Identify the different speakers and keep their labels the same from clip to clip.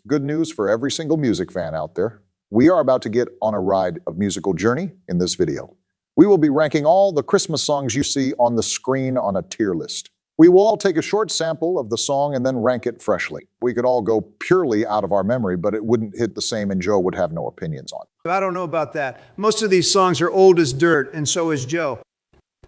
Speaker 1: Good news for every single music fan out there. We are about to get on a ride of musical journey in this video. We will be ranking all the Christmas songs you see on the screen on a tier list. We will all take a short sample of the song and then rank it freshly. We could all go purely out of our memory, but it wouldn't hit the same and Joe would have no opinions on.
Speaker 2: I don't know about that. Most of these songs are old as dirt, and so is Joe.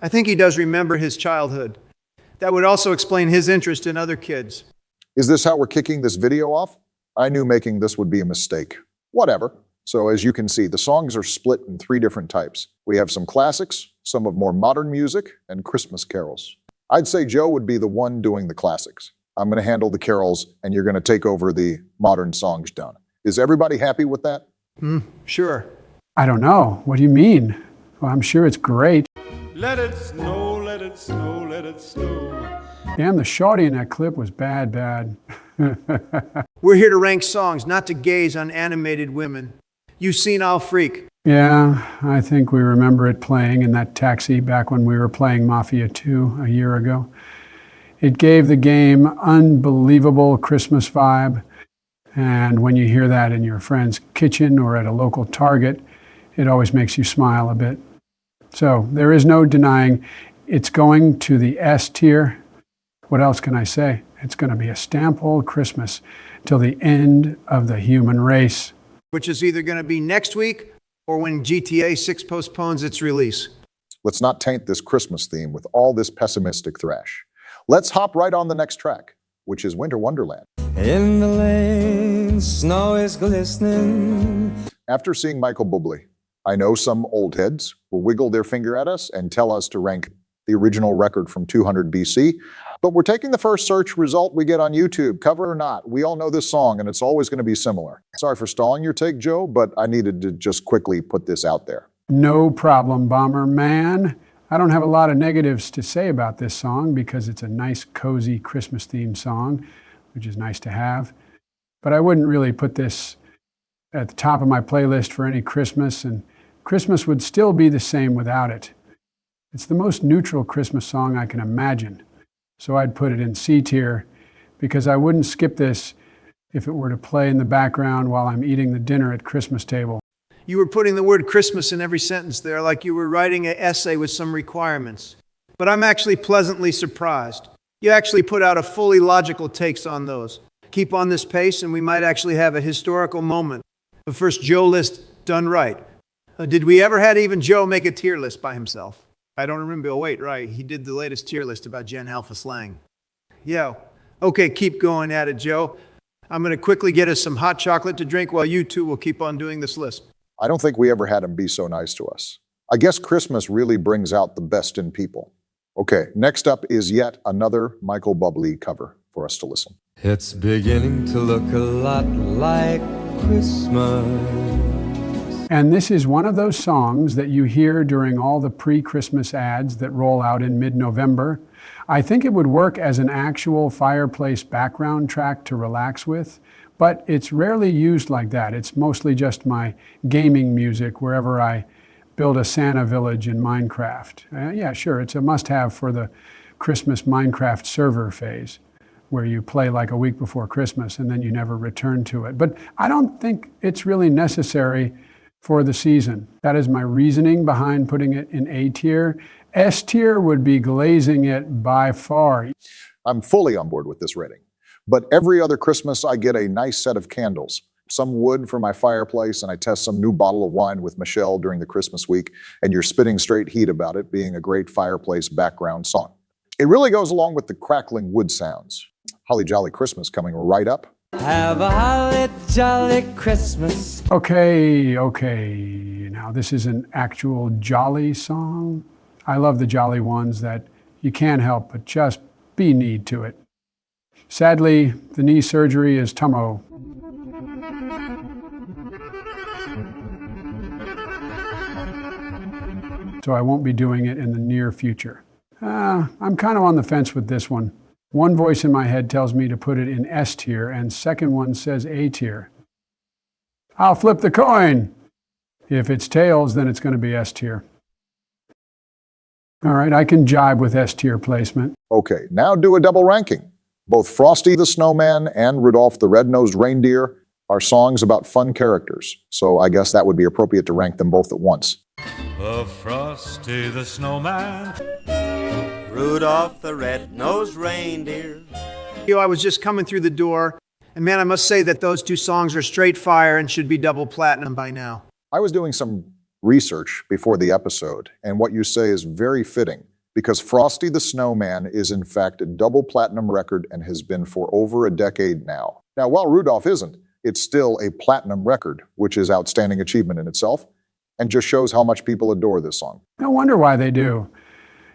Speaker 2: I think he does remember his childhood. That would also explain his interest in other kids.
Speaker 1: Is this how we're kicking this video off? I knew making this would be a mistake. Whatever. So as you can see, the songs are split in 3 different types. We have some classics, some of more modern music, and Christmas carols. I'd say Joe would be the one doing the classics. I'm going to handle the carols, and you're going to take over the modern songs done. Is everybody happy with that?
Speaker 2: Sure.
Speaker 3: I don't know. What do you mean? Well, I'm sure it's great.
Speaker 4: Let it snow, let it snow, let it snow.
Speaker 3: Damn, the shorty in that clip was bad.
Speaker 2: We're here to rank songs, not to gaze on animated women. You senile freak.
Speaker 3: Yeah, I think we remember it playing in that taxi back when we were playing Mafia 2 a year ago. It gave the game unbelievable Christmas vibe. And when you hear that in your friend's kitchen or at a local Target, it always makes you smile a bit. So there is no denying it's going to the S tier. What else can I say? It's going to be a stamp old Christmas till the end of the human race.
Speaker 2: Which is either going to be next week or when GTA 6 postpones its release.
Speaker 1: Let's not taint this Christmas theme with all this pessimistic thrash. Let's hop right on the next track, which is Winter Wonderland.
Speaker 4: In the lane, snow is glistening.
Speaker 1: After seeing Michael Bublé, I know some old heads will wiggle their finger at us and tell us to rank the original record from 200 BC. But we're taking the first search result we get on YouTube, cover or not. We all know this song, and it's always going to be similar. Sorry for stalling your take, Joe, but I needed to just quickly put this out there.
Speaker 3: No problem, Bomber Man. I don't have a lot of negatives to say about this song because it's a nice, cozy Christmas-themed song, which is nice to have. But I wouldn't really put this at the top of my playlist for any Christmas, and Christmas would still be the same without it. It's the most neutral Christmas song I can imagine. So I'd put it in C tier because I wouldn't skip this if it were to play in the background while I'm eating the dinner at Christmas table.
Speaker 2: You were putting the word Christmas in every sentence there, like you were writing an essay with some requirements. But I'm actually pleasantly surprised. You actually put out a fully logical takes on those. Keep on this pace and we might actually have a historical moment. The first Joe list done right. Did we ever had even Joe make a tier list by himself? I don't remember. Oh, wait, right. He did the latest tier list about Gen Alpha slang. Yeah. Okay, keep going at it, Joe. I'm going to quickly get us some hot chocolate to drink while you two will keep on doing this list.
Speaker 1: I don't think we ever had him be so nice to us. I guess Christmas really brings out the best in people. Okay, next up is yet another Michael Bublé cover for us to listen.
Speaker 4: It's beginning to look a lot like Christmas.
Speaker 3: And this is one of those songs that you hear during all the pre-Christmas ads that roll out in mid-November. I think it would work as an actual fireplace background track to relax with, but it's rarely used like that. It's mostly just my gaming music wherever I build a Santa village in Minecraft. Yeah, sure, it's a must-have for the Christmas Minecraft server phase, where you play like a week before Christmas and then you never return to it. But I don't think it's really necessary for the season. That is my reasoning behind putting it in A tier. S tier would be glazing it by far.
Speaker 1: I'm fully on board with this rating. But every other Christmas, I get a nice set of candles, some wood for my fireplace, and I test some new bottle of wine with Michelle during the Christmas week, and you're spitting straight heat about it being a great fireplace background song. It really goes along with the crackling wood sounds. Holly Jolly Christmas coming right up.
Speaker 4: Have a holly jolly Christmas.
Speaker 3: Okay. Now this is an actual jolly song. I love the jolly ones that you can't help but just be need to it. Sadly, the knee surgery is tummo. So I won't be doing it in the near future. I'm kind of on the fence with this one. One voice in my head tells me to put it in S tier, and second one says A tier. I'll flip the coin. If it's tails, then it's going to be S tier. All right, I can jibe with S tier placement.
Speaker 1: Okay, now do a double ranking. Both Frosty the Snowman and Rudolph the Red-Nosed Reindeer are songs about fun characters, so I guess that would be appropriate to rank them both at once.
Speaker 5: Frosty the Snowman,
Speaker 6: Rudolph the Red-Nosed Reindeer.
Speaker 2: I was just coming through the door, and man, I must say that those two songs are straight fire and should be double platinum by now.
Speaker 1: I was doing some research before the episode, and what you say is very fitting, because Frosty the Snowman is in fact a double platinum record and has been for over a decade now. Now, while Rudolph isn't, it's still a platinum record, which is outstanding achievement in itself, and just shows how much people adore this song.
Speaker 3: No wonder why they do.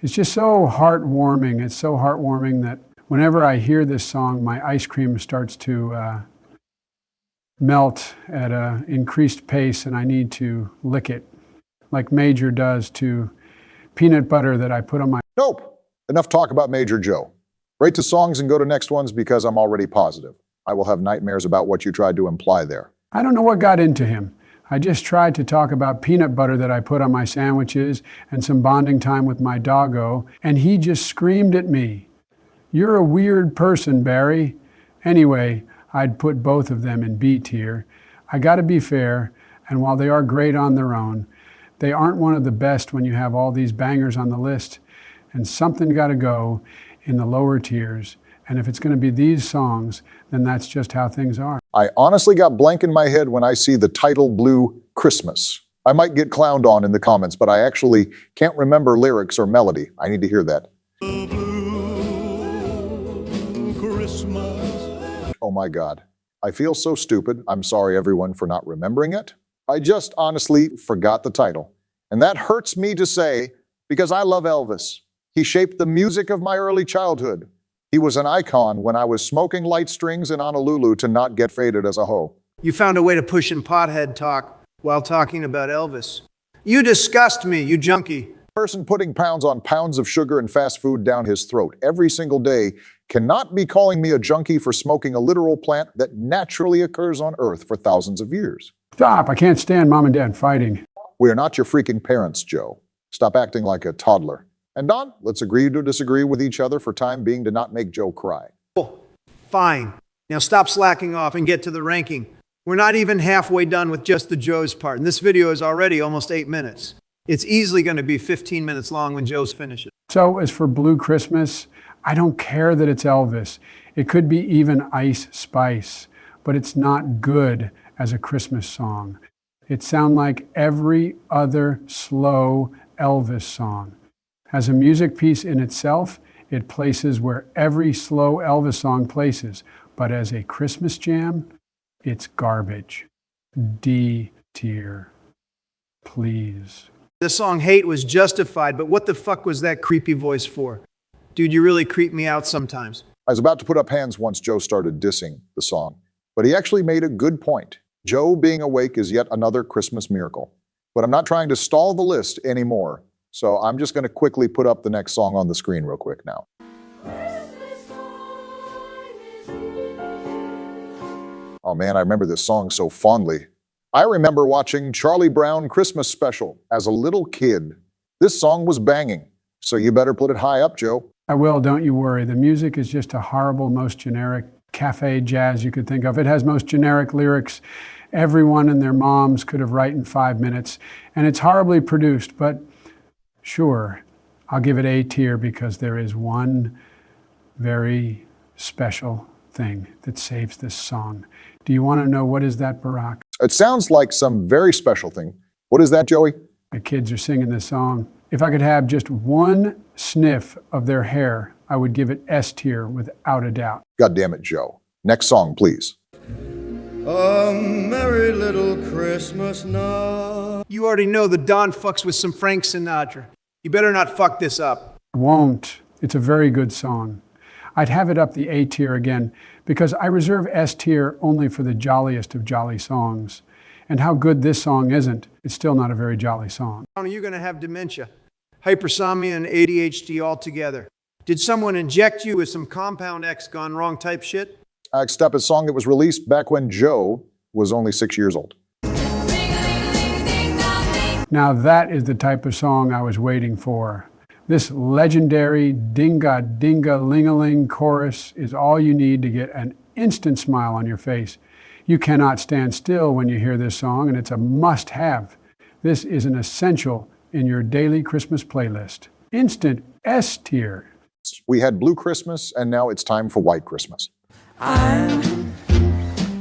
Speaker 3: It's just so heartwarming. It's so heartwarming that whenever I hear this song, my ice cream starts to melt at an increased pace, and I need to lick it, like Major does to peanut butter that I put on my...
Speaker 1: Nope. Enough talk about Major Joe. Rate the songs and go to next ones because I'm already positive. I will have nightmares about what you tried to imply there.
Speaker 3: I don't know what got into him. I just tried to talk about peanut butter that I put on my sandwiches and some bonding time with my doggo, and he just screamed at me. You're a weird person, Barry. Anyway, I'd put both of them in B tier. I gotta be fair, and while they are great on their own, they aren't one of the best when you have all these bangers on the list, and something gotta go in the lower tiers. And if it's gonna be these songs, then that's just how things are.
Speaker 1: I honestly got blank in my head when I see the title blue Christmas. I might get clowned on in the comments, but I actually can't remember lyrics or melody. I need to hear that. Oh my God. I feel so stupid. I'm sorry everyone for not remembering it. I just honestly forgot the title. And that hurts me to say because I love Elvis. He shaped the music of my early childhood. He was an icon when I was smoking light strings in Honolulu to not get faded as a hoe.
Speaker 2: You found a way to push in pothead talk while talking about Elvis. You disgust me, you junkie.
Speaker 1: Person putting pounds on pounds of sugar and fast food down his throat every single day cannot be calling me a junkie for smoking a literal plant that naturally occurs on Earth for thousands of years.
Speaker 3: Stop, I can't stand Mom and Dad fighting.
Speaker 1: We are not your freaking parents, Joe. Stop acting like a toddler. And Don, let's agree to disagree with each other for time being to not make Joe cry.
Speaker 2: Fine. Now stop slacking off and get to the ranking. We're not even halfway done with just the Joe's part, and this video is already almost 8 minutes. It's easily going to be 15 minutes long when Joe's finishes.
Speaker 3: So as for Blue Christmas, I don't care that it's Elvis. It could be even Ice Spice, but it's not good as a Christmas song. It sounds like every other slow Elvis song. As a music piece in itself, it places where every slow Elvis song places, but as a Christmas jam, it's garbage. D tier, please.
Speaker 2: The song Hate was justified, but what the fuck was that creepy voice for? Dude, you really creep me out sometimes.
Speaker 1: I was about to put up hands once Joe started dissing the song, but he actually made a good point. Joe being awake is yet another Christmas miracle. But I'm not trying to stall the list anymore. So I'm just going to quickly put up the next song on the screen real quick now. Oh man, I remember this song so fondly. I remember watching Charlie Brown Christmas Special as a little kid. This song was banging, so you better put it high up, Joe.
Speaker 3: I will, don't you worry. The music is just a horrible, most generic cafe jazz you could think of. It has most generic lyrics everyone and their moms could have written in 5 minutes, and it's horribly produced, but sure, I'll give it A tier because there is one very special thing that saves this song. Do you want to know what is that, Barack?
Speaker 1: It sounds like some very special thing. What is that, Joey?
Speaker 3: The kids are singing this song. If I could have just one sniff of their hair, I would give it S tier without a doubt.
Speaker 1: God damn it, Joe. Next song, please.
Speaker 6: A merry little Christmas night.
Speaker 2: You already know the Don fucks with some Frank Sinatra. You better not fuck this up.
Speaker 3: Won't. It's a very good song. I'd have it up the A tier again because I reserve S tier only for the jolliest of jolly songs. And how good this song isn't, it's still not a very jolly song.
Speaker 2: You're going to have dementia, hypersomnia, and ADHD all together. Did someone inject you with some compound X gone wrong type shit?
Speaker 1: Next up, a song that was released back when Joe was only 6 years old.
Speaker 3: Now that is the type of song I was waiting for. This legendary dinga dinga ling-a-ling chorus is all you need to get an instant smile on your face. You cannot stand still when you hear this song, and it's a must-have. This is an essential in your daily Christmas playlist. Instant S tier.
Speaker 1: We had Blue Christmas, and now it's time for White Christmas.
Speaker 6: I'm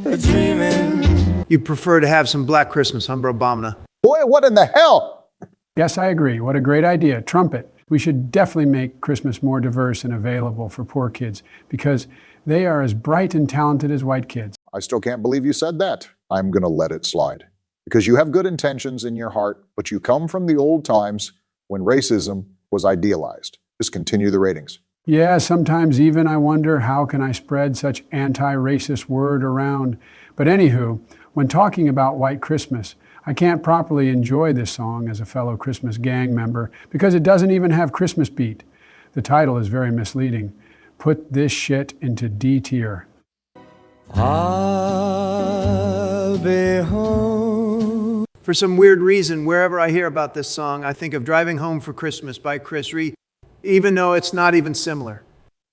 Speaker 6: dreaming.
Speaker 2: You prefer to have some Black Christmas, huh, Bro Bomna?
Speaker 1: Boy, what in the hell?
Speaker 3: Yes, I agree. What a great idea. Trumpet. We should definitely make Christmas more diverse and available for poor kids because they are as bright and talented as white kids.
Speaker 1: I still can't believe you said that. I'm going to let it slide. Because you have good intentions in your heart, but you come from the old times when racism was idealized. Just continue the ratings.
Speaker 3: Yeah, sometimes even I wonder how can I spread such anti-racist word around. But anywho, when talking about White Christmas, I can't properly enjoy this song as a fellow Christmas gang member because it doesn't even have Christmas beat. The title is very misleading. Put this shit into D tier.
Speaker 4: I'll be home.
Speaker 2: For some weird reason, wherever I hear about this song, I think of Driving Home for Christmas by Chris Rea, even though it's not even similar.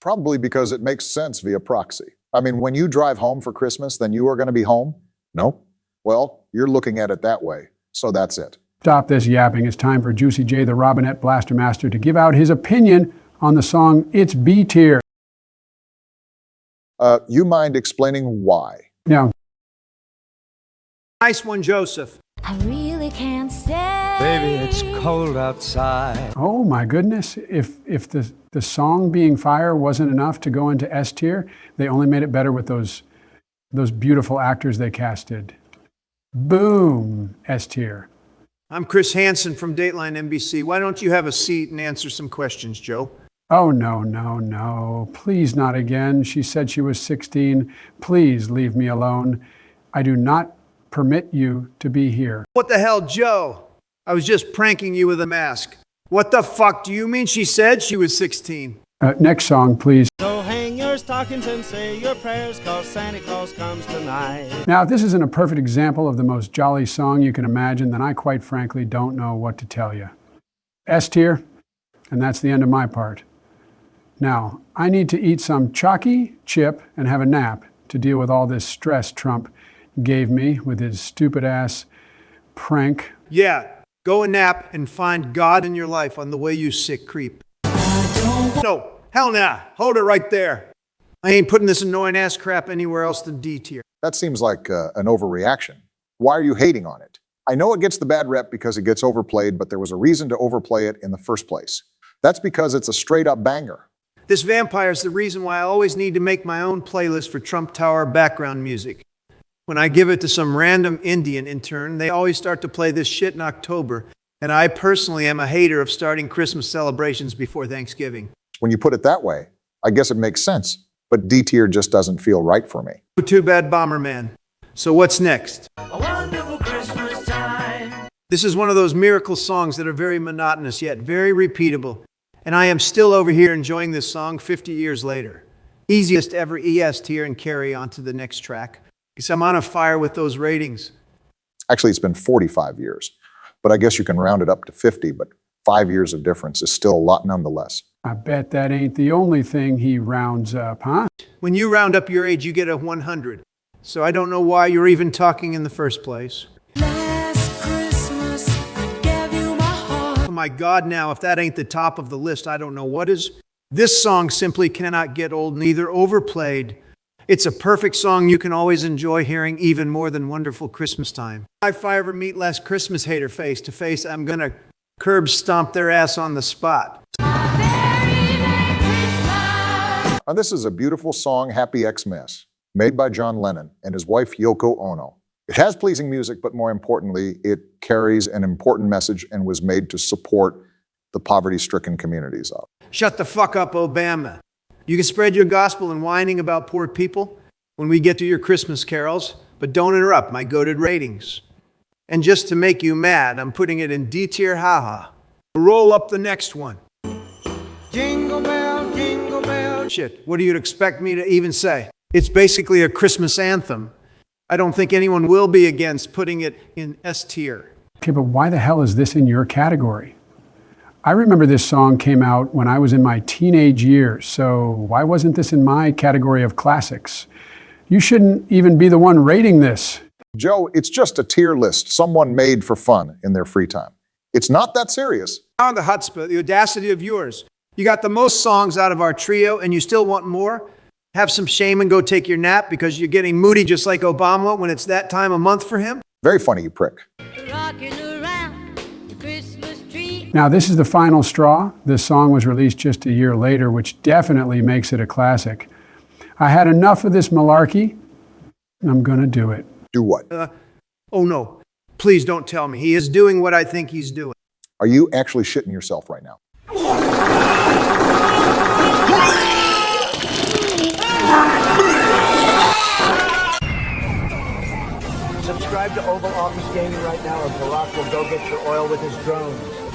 Speaker 1: Probably because it makes sense via proxy. I mean, when you drive home for Christmas, then you are going to be home? No? Well, you're looking at it that way, so that's it.
Speaker 3: Stop this yapping. It's time for Juicy J, the Robinette Blaster Master, to give out his opinion on the song It's B tier.
Speaker 1: You mind explaining why?
Speaker 3: Now,
Speaker 2: Nice one, Joseph.
Speaker 7: I really can't stay.
Speaker 4: Baby, it's cold outside.
Speaker 3: oh my goodness, if the song being fire wasn't enough to go into S tier, they only made it better with those beautiful actors they casted. Boom, S tier.
Speaker 2: I'm Chris Hansen from Dateline NBC. Why don't you have a seat and answer some questions, Joe?
Speaker 3: Oh, no, no, no. Please not again. She said she was 16. Please leave me alone. I do not permit you to be here.
Speaker 2: What the hell, Joe? I was just pranking you with a mask. What the fuck do you mean she said she was 16?
Speaker 3: Next song, please.
Speaker 6: So hang your stockings and say your prayers, 'cause Santa Claus comes tonight.
Speaker 3: Now, if this isn't a perfect example of the most jolly song you can imagine, then I quite frankly don't know what to tell you. S tier, and that's the end of my part. Now, I need to eat some chalky chip and have a nap to deal with all this stress Trump gave me with his stupid ass prank.
Speaker 2: Yeah, go a nap and find God in your life on the way, you sick creep. No, hell nah. Hold it right there. I ain't putting this annoying ass crap anywhere else than D tier.
Speaker 1: That seems like an overreaction. Why are you hating on it? I know it gets the bad rep because it gets overplayed, but there was a reason to overplay it in the first place. That's because it's a straight up banger.
Speaker 2: This vampire is the reason why I always need to make my own playlist for Trump Tower background music. When I give it to some random Indian intern, they always start to play this shit in October, and I personally am a hater of starting Christmas celebrations before Thanksgiving.
Speaker 1: When you put it that way, I guess it makes sense, but D tier just doesn't feel right for me.
Speaker 2: Too bad, Bomberman. So what's next?
Speaker 7: A wonderful Christmas time.
Speaker 2: This is one of those miracle songs that are very monotonous yet very repeatable. And I am still over here enjoying this song 50 years later. Easiest ever ES tier and carry on to the next track. Because I'm on a fire with those ratings.
Speaker 1: Actually, it's been 45 years, but I guess you can round it up to 50, but 5 years of difference is still a lot nonetheless.
Speaker 3: I bet that ain't the only thing he rounds up, huh?
Speaker 2: When you round up your age, you get a 100. So I don't know why you're even talking in the first place.
Speaker 7: Last Christmas, I gave you my heart.
Speaker 2: Oh my God, now, if that ain't the top of the list, I don't know what is. This song simply cannot get old, neither overplayed. It's a perfect song you can always enjoy hearing even more than Wonderful Christmas Time. If I ever meet Last Christmas hater face to face, I'm gonna curb stomp their ass on the spot.
Speaker 1: Now, this is a beautiful song, Happy Xmas, made by John Lennon and his wife Yoko Ono. It has pleasing music, but more importantly, it carries an important message and was made to support the poverty-stricken communities of.
Speaker 2: Shut the fuck up, Obama. You can spread your gospel and whining about poor people when we get to your Christmas carols, but don't interrupt my goated ratings. And just to make you mad, I'm putting it in D tier, haha. Roll up the next one.
Speaker 6: Jingle bell, jingle bell.
Speaker 2: Shit, what do you expect me to even say? It's basically a Christmas anthem. I don't think anyone will be against putting it in S tier.
Speaker 3: Okay, but why the hell is this in your category? I remember this song came out when I was in my teenage years, so why wasn't this in my category of classics? You shouldn't even be the one rating this.
Speaker 1: Joe, it's just a tier list someone made for fun in their free time. It's not that serious.
Speaker 2: On the chutzpah, the audacity of yours. You got the most songs out of our trio and you still want more? Have some shame and go take your nap because you're getting moody just like Obama when it's that time of month for him?
Speaker 1: Very funny, you prick.
Speaker 7: Rocking around the Christmas tree.
Speaker 3: Now, this is the final straw. This song was released just a year later, which definitely makes it a classic. I had enough of this malarkey. I'm gonna do it.
Speaker 1: Do what?
Speaker 2: Oh no, please don't tell me. He is doing what I think he's doing.
Speaker 1: Are you actually shitting yourself right now?
Speaker 8: Subscribe to Oval Office Gaming right now, or Barack will go get your oil with his drones.